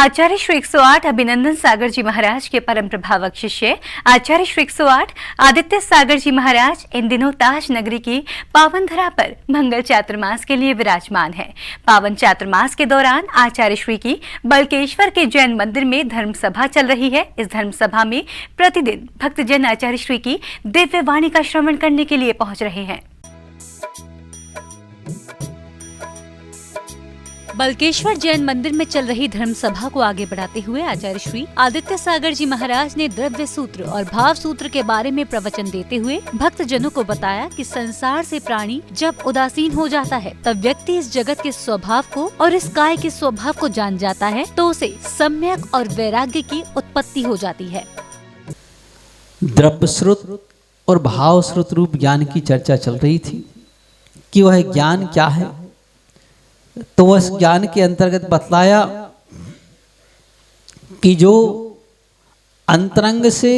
आचार्य श्री 108 अभिनंदन सागर जी महाराज के परम प्रभावक शिष्य आचार्य श्री 108 आदित्य सागर जी महाराज इन दिनों ताज नगरी की पावन धरा पर मंगल चातुर्मास के लिए विराजमान है। पावन चातुर्मास के दौरान आचार्य श्री की बलकेश्वर के जैन मंदिर में धर्म सभा चल रही है। इस धर्म सभा में प्रतिदिन भक्तजन आचार्य श्री की दिव्य वाणी का श्रवण करने के लिए पहुंच रहे हैं। बलकेश्वर जैन मंदिर में चल रही धर्म सभा को आगे बढ़ाते हुए आचार्य श्री आदित्य सागर जी महाराज ने द्रव्य सूत्र और भाव सूत्र के बारे में प्रवचन देते हुए भक्तजनों को बताया कि संसार से प्राणी जब उदासीन हो जाता है तब व्यक्ति इस जगत के स्वभाव को और इस काय के स्वभाव को जान जाता है तो उसे सम्यक और वैराग्य की उत्पत्ति हो जाती है। द्रव्य श्रुत और भाव श्रुत रूप ज्ञान की चर्चा चल रही थी कि वह ज्ञान क्या है। तो उस ज्ञान के अंतर्गत बतलाया कि जो अंतरंग से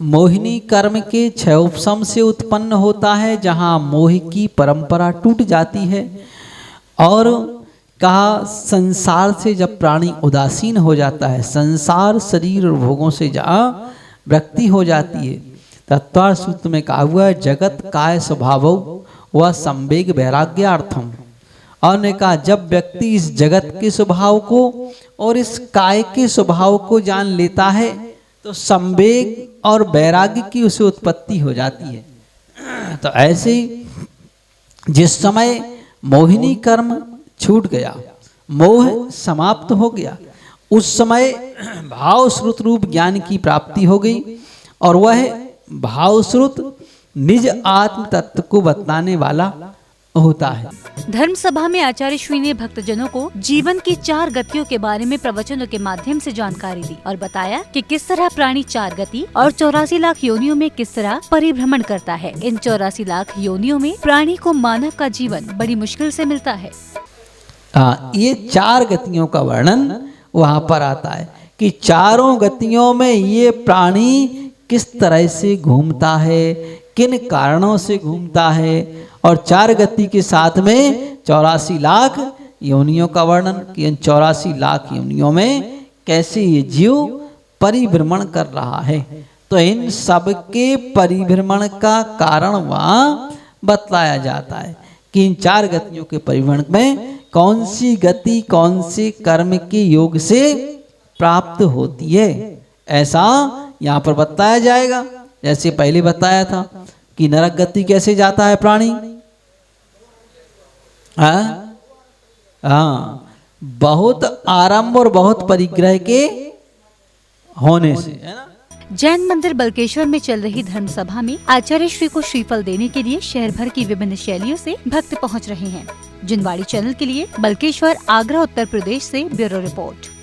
मोहिनी कर्म के क्षय उपशम से उत्पन्न होता है, जहां मोह की परंपरा टूट जाती है, और कहा संसार से जब प्राणी उदासीन हो जाता है, संसार शरीर और भोगों से जहां व्यक्ति हो जाती है, तत्वार सूत्र में कहा हुआ है जगत काय स्वभाव वह संवेग वैराग्यार्थम। और ने कहा जब व्यक्ति इस जगत के स्वभाव को और इस काय के स्वभाव को जान लेता है तो संवेग और वैराग्य की उसे उत्पत्ति हो जाती है। तो ऐसे ही जिस समय मोहिनी कर्म छूट गया, मोह समाप्त हो गया, उस समय भाव श्रुत रूप ज्ञान की प्राप्ति हो गई और वह भाव श्रुत निज आत्म तत्व को बतलाने वाला होता है। धर्म सभा में आचार्य श्री ने भक्तजनों को जीवन की 4 गतियों के बारे में प्रवचनों के माध्यम से जानकारी दी और बताया कि किस तरह प्राणी 4 गति और 84 लाख योनियों में किस तरह परिभ्रमण करता है। इन 84 लाख योनियों में प्राणी को मानव का जीवन बड़ी मुश्किल से मिलता है। ये 4 गतियों का वर्णन वहाँ पर आता है कि चारों गतियों में ये प्राणी किस तरह से घूमता है, किन कारणों से घूमता है, और 4 गति के साथ में 84 लाख योनियों का वर्णन कि इन 84 लाख योनियों में कैसे ये जीव परिभ्रमण कर रहा है। तो इन सब के परिभ्रमण का कारण वहाँ बतलाया जाता है कि इन 4 गतियों के परिभ्रमण में कौन सी गति कौन से कर्म के योग से प्राप्त होती है, ऐसा यहाँ पर बताया जाएगा। जैसे पहले बताया था कि नरक गति कैसे जाता है प्राणी, बहुत आरंभ और बहुत परिग्रह के होने से, है ना। जैन मंदिर बलकेश्वर में चल रही धर्म सभा में आचार्य श्री को श्रीफल देने के लिए शहर भर की विभिन्न शैलियों से भक्त पहुंच रहे हैं। जिनवाड़ी चैनल के लिए बलकेश्वर, आगरा, उत्तर प्रदेश से ब्यूरो रिपोर्ट।